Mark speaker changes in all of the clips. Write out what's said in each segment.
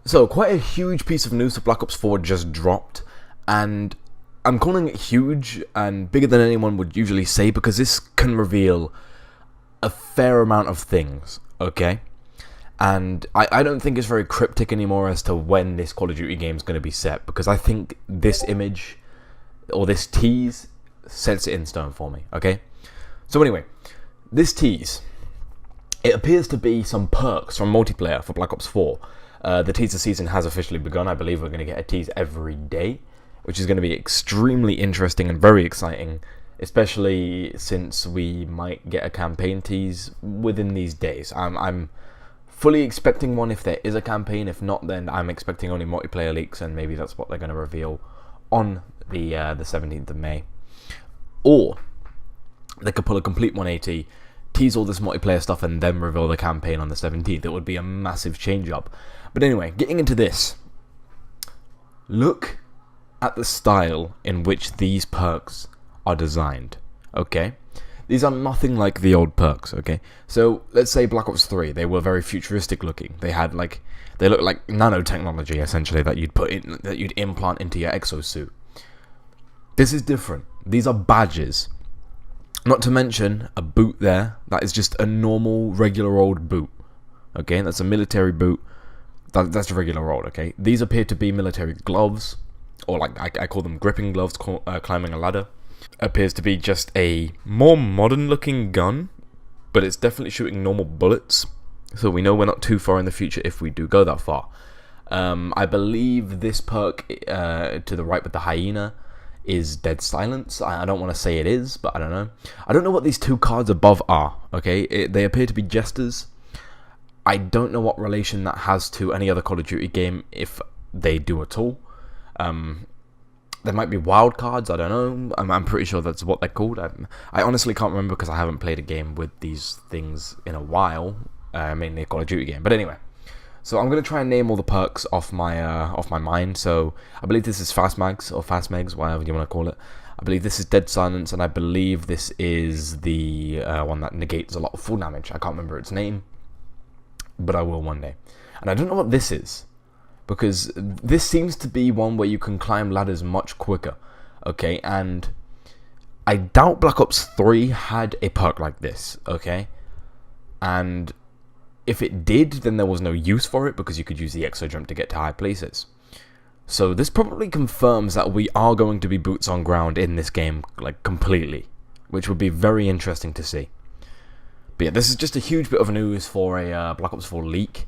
Speaker 1: So, quite a huge piece of news for Black Ops 4 just dropped, and I'm calling it huge and bigger than anyone would usually say because this can reveal a fair amount of things, okay? And I don't think it's very cryptic anymore as to when this Call of Duty game is going to be set, because I think this image, or this tease, sets it in stone for me, okay? So anyway, this tease, it appears to be some perks from multiplayer for Black Ops 4. The teaser season has officially begun. I believe we're going to get a tease every day, which is going to be extremely interesting and very exciting, especially since we might get a campaign tease within these days. I'm fully expecting one if there is a campaign. If not, then I'm expecting only multiplayer leaks, and maybe that's what they're going to reveal on the 17th of May. Or they could pull a complete 180, tease all this multiplayer stuff, and then reveal the campaign on the 17th. It would be a massive change up. But anyway, getting into this, look at the style in which these perks are designed, okay? These are nothing like the old perks, okay? So, let's say Black Ops 3, they were very futuristic looking. They looked like nanotechnology, essentially, that you'd implant into your exosuit. This is different. These are badges. Not to mention a boot there that is just a normal, regular old boot, okay? That's a military boot. That's a regular old, okay? These appear to be military gloves, or like I call them gripping gloves, climbing a ladder. Appears to be just a more modern looking gun, but it's definitely shooting normal bullets, so we know we're not too far in the future if we do go that far. I believe this perk to the right with the hyena is dead silence. I don't want to say it is, but I don't know. I don't know what these two cards above are, okay? They appear to be jesters. I don't know what relation that has to any other Call of Duty game, if they do at all. There might be wild cards, I don't know. I'm pretty sure that's what they're called. I honestly can't remember because I haven't played a game with these things in a while, mainly a Call of Duty game. But anyway, so I'm going to try and name all the perks off my mind. So I believe this is Fast Mags, or Fast Megs, whatever you want to call it. I believe this is Dead Silence, and I believe this is the one that negates a lot of full damage. I can't remember its name, but I will one day. And I don't know what this is, because this seems to be one where you can climb ladders much quicker, okay? And I doubt Black Ops 3 had a perk like this, okay? And if it did, then there was no use for it, because you could use the exo jump to get to high places. So this probably confirms that we are going to be boots on ground in this game, like, completely, which would be very interesting to see. But yeah, this is just a huge bit of news for a Black Ops 4 leak.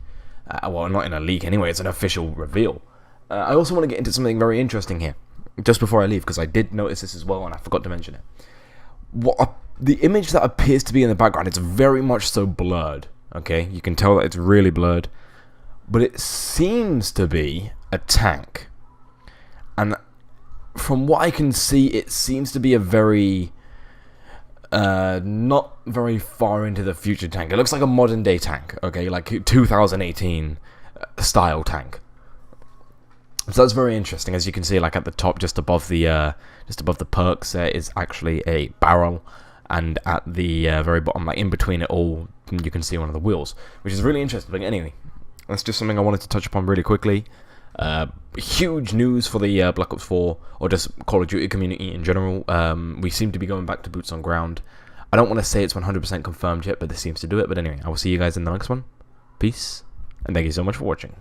Speaker 1: Well, not in a leak anyway, it's an official reveal. I also want to get into something very interesting here, just before I leave, because I did notice this as well, and I forgot to mention it. The image that appears to be in the background, it's very much so blurred, okay? You can tell that it's really blurred, but it seems to be a tank. And from what I can see, it seems to be a very not very far into the future tank. It looks like a modern day tank, okay, like 2018 style tank. So that's very interesting. As you can see, like at the top, just above the perks, there is actually a barrel, and at the very bottom, like in between it all, you can see one of the wheels, which is really interesting. But anyway, that's just something I wanted to touch upon really quickly. Huge news for the Black Ops 4, or just Call of Duty community in general. We seem to be going back to boots on ground. I don't want to say it's 100% confirmed yet, but this seems to do it. But anyway, I will see you guys in the next one. Peace, and thank you so much for watching.